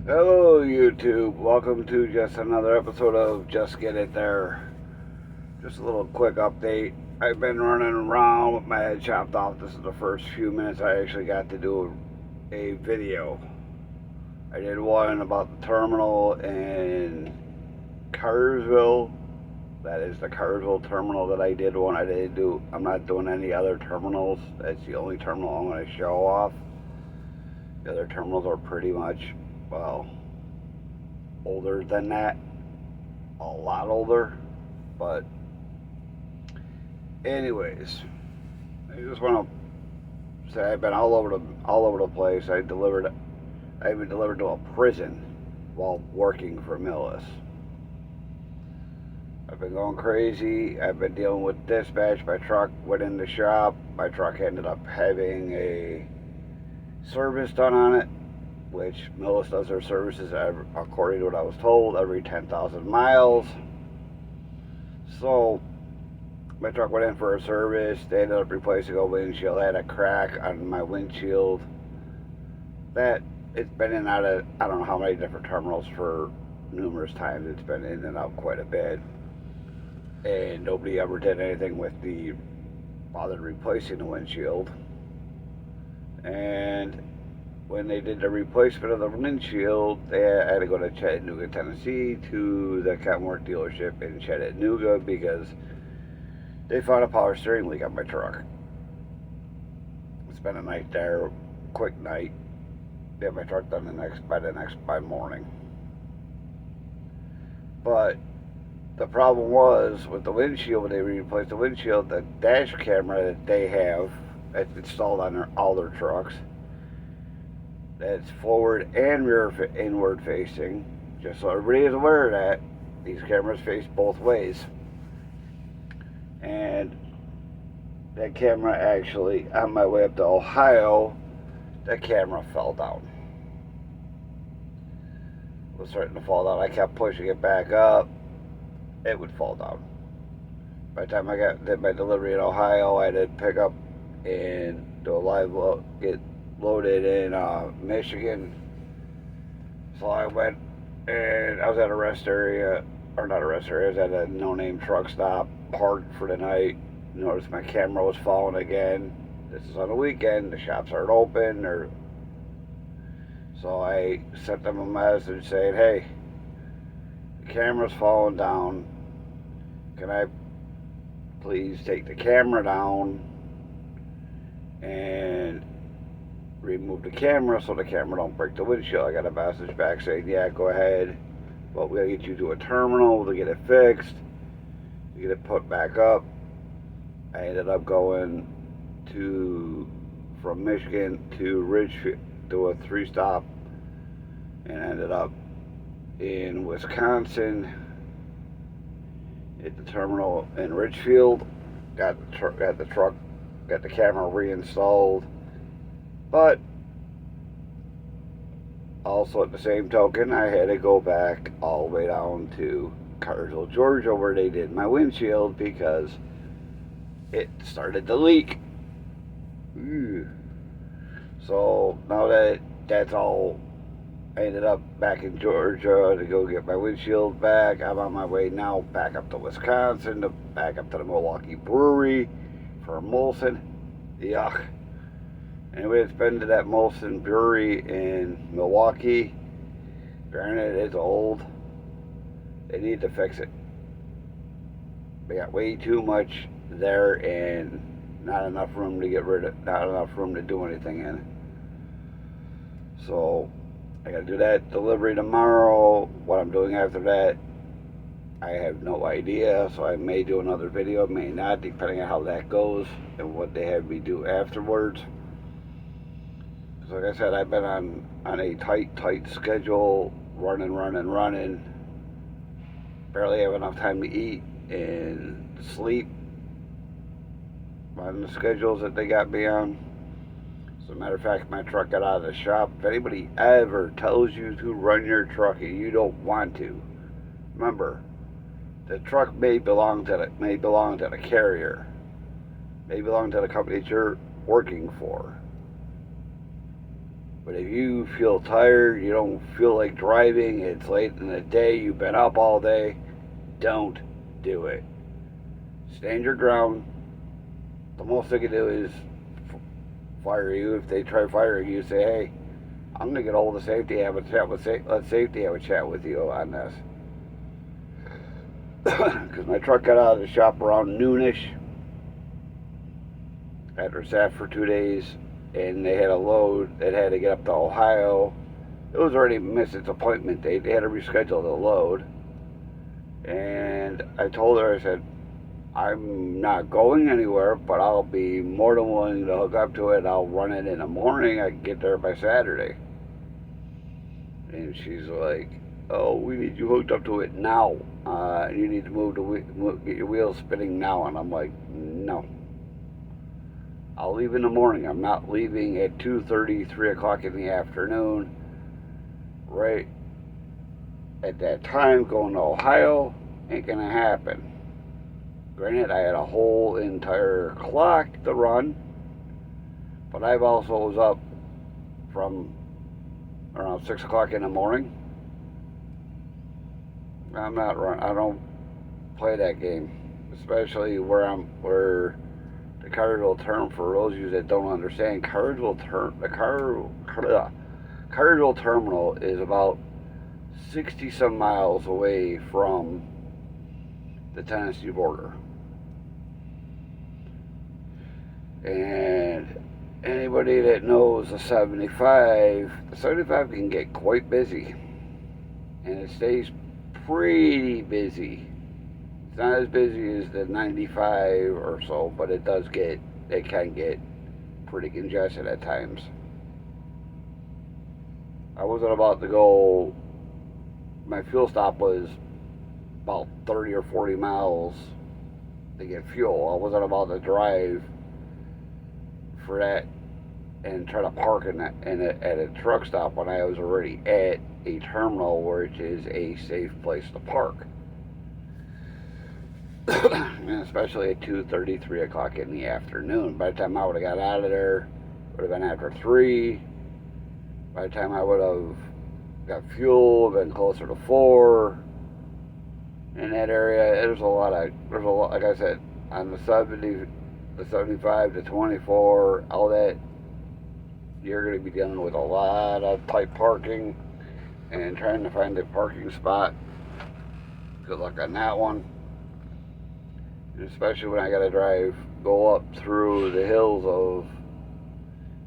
Hello YouTube, welcome to just another episode of Just Get It There. Just a little quick update. I've been running around with my head chopped off. This is the first few minutes I actually got to do a video. I did one about the terminal in Cartersville. That is the Cartersville terminal that I did one. I'm not doing any other terminals. That's the only terminal I'm going to show off. The other terminals are pretty much, well, older than that, a lot older. But anyways, I just want to say I've been all over the place. I've been delivered to a prison while working for Millis. I've been going crazy. I've been dealing with dispatch. My truck went in the shop. My truck ended up having a service done on it, which Millis does their services, according to what I was told, every 10,000 miles. So my truck went in for a service. They ended up replacing a windshield. I had a crack on my windshield. That it's been in and out of, I don't know how many different terminals for numerous times. It's been in and out quite a bit, and nobody ever did anything with bothered replacing the windshield. And when they did the replacement of the windshield, I had to go to Chattanooga, Tennessee, to the Kenworth dealership in Chattanooga because they found a power steering leak on my truck. Spent a night there, quick night. Get my truck done by morning. But the problem was with the windshield, when they replaced the windshield, the dash camera that they have, that's installed on all their trucks, that's forward and rear inward facing. Just so everybody is aware of that, these cameras face both ways. And that camera actually, on my way up to Ohio, that camera fell down. It was starting to fall down. I kept pushing it back up. It would fall down. By the time I did my delivery in Ohio, I had to pick up and do a live load, get loaded in Michigan. So I went, and I was at a rest area, or not a rest area, I was at a no-name truck stop, parked for the night. Noticed my camera was falling again. This is on a weekend, the shops aren't open, so I sent them a message saying, hey, the camera's falling down. Can I please take the camera down and remove the camera so the camera don't break the windshield? I got a message back saying, yeah, go ahead, but we gotta get you to a terminal to get it fixed, to get it put back up. I ended up going from Michigan to Ridgefield, do a 3-stop, and ended up in Wisconsin at the terminal in Ridgefield. Got the camera reinstalled, but also at the same token, I had to go back all the way down to Cartersville, Georgia, where they did my windshield because it started to leak. So now that that's all, I ended up back in Georgia to go get my windshield back. I'm on my way now back up to Wisconsin, back up to the Milwaukee Brewery for Molson. Yuck. Anyway, it's been to that Molson Brewery in Milwaukee. Granted, it's old. They need to fix it. They got way too much there and not enough room to not enough room to do anything in. So I gotta do that delivery tomorrow. What I'm doing after that, I have no idea. So I may do another video, may not, depending on how that goes and what they have me do afterwards. So like I said, I've been on a tight schedule, running. Barely have enough time to eat and sleep on the schedules that they got me on. As a matter of fact, my truck got out of the shop. If anybody ever tells you to run your truck and you don't want to, remember, the truck may belong to the carrier, may belong to the company that you're working for. But if you feel tired, you don't feel like driving, it's late in the day, you've been up all day, don't do it. Stand your ground. The most they can do is fire you. If they try firing you, say, hey, I'm going to get hold of safety, have a chat with let safety have a chat with you on this. Because my truck got out of the shop around noonish after it sat for 2 days, and they had a load that had to get up to Ohio. It was already missed its appointment date. They had to reschedule the load. And I told her, I said, I'm not going anywhere, but I'll be more than willing to hook up to it. I'll run it in the morning. I can get there by Saturday. And she's like, oh, we need you hooked up to it now. You need to get your wheels spinning now. And I'm like, no. I'll leave in the morning. I'm not leaving at 2:30, 3 o'clock in the afternoon. Right at that time, going to Ohio ain't going to happen. Granted, I had a whole entire clock to run, but I've also was up from around 6 o'clock in the morning. I don't play that game, especially where the Cartersville term, for those of you that don't understand, Cartersville Terminal is about 60 some miles away from the Tennessee border. And anybody that knows the 75 can get quite busy. And it stays pretty busy. It's not as busy as the 95 or so, but it can get pretty congested at times. I wasn't about to go, my fuel stop was about 30 or 40 miles to get fuel. I wasn't about to drive for that and try to park at a truck stop when I was already at a terminal, which is a safe place to park. And especially at 2:30, 3 o'clock in the afternoon. By the time I would have got out of there, it would have been after 3. By the time I would have got fuel, been closer to 4. In that area, there's a lot, like I said, on the 70, the 75 to 24, all that, you're going to be dealing with a lot of tight parking and trying to find a parking spot. Good luck on that one. And especially when I got to go up through the hills of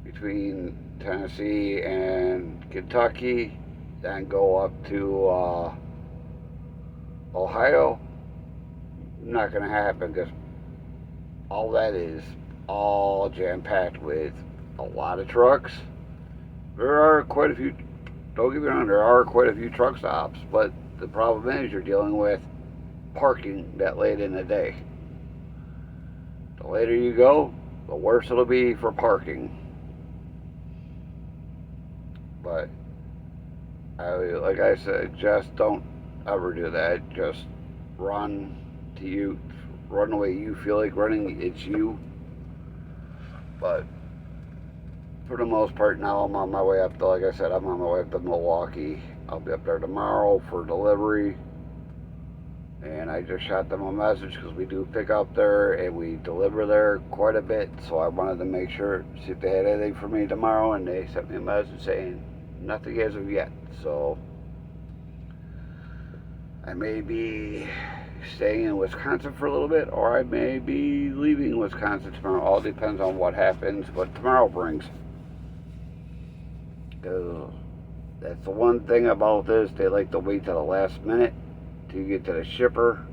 between Tennessee and Kentucky, then go up to Ohio. Not going to happen, because all that is all jam-packed with a lot of trucks. There are quite a few, don't get me wrong, there are quite a few truck stops, but the problem is you're dealing with parking that late in the day. The later you go, the worse it'll be for parking. But like I said, just don't ever do that. Just run the way you feel like running. It's you. But for the most part now, I'm on my way up to, like I said, I'm on my way up to Milwaukee. I'll be up there tomorrow for delivery. And I just shot them a message, because we do pick up there and we deliver there quite a bit. So I wanted to make sure, see if they had anything for me tomorrow, and they sent me a message saying nothing as of yet. So I may be staying in Wisconsin for a little bit, or I may be leaving Wisconsin tomorrow. All depends on what happens, what tomorrow brings. Because that's the one thing about this, they like to wait till the last minute to get to the shipper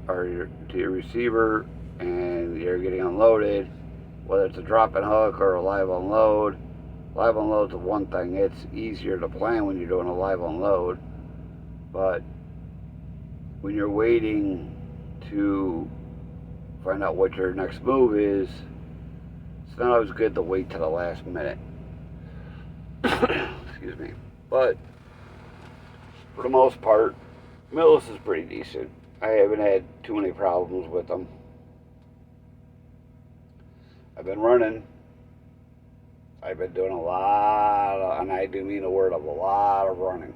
or to your receiver, and you're getting unloaded, whether it's a drop and hook or a live unload. Live unload's the one thing, it's easier to plan when you're doing a live unload, but when you're waiting to find out what your next move is, it's not always good to wait to the last minute. Excuse me. But for the most part, Millis is pretty decent. I haven't had too many problems with them. I've been running. I've been doing a lot of, and I do mean a word of a lot of running.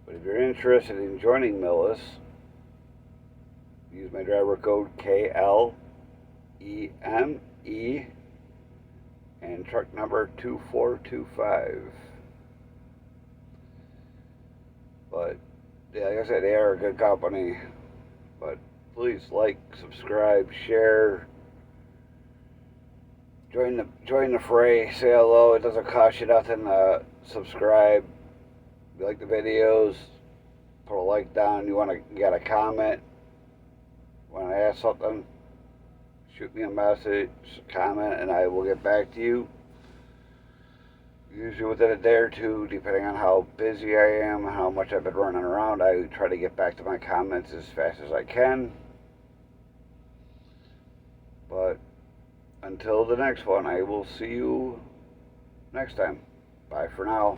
But if you're interested in joining Millis, use my driver code KLEME and truck number 2425. But yeah, like I said, they are a good company. But please like, subscribe, share, join the fray, say hello. It doesn't cost you nothing to subscribe. If you like the videos, put a like down. You got a comment, want to ask something, shoot me a message, comment, and I will get back to you. Usually within a day or two, depending on how busy I am, how much I've been running around, I try to get back to my comments as fast as I can. But until the next one, I will see you next time. Bye for now.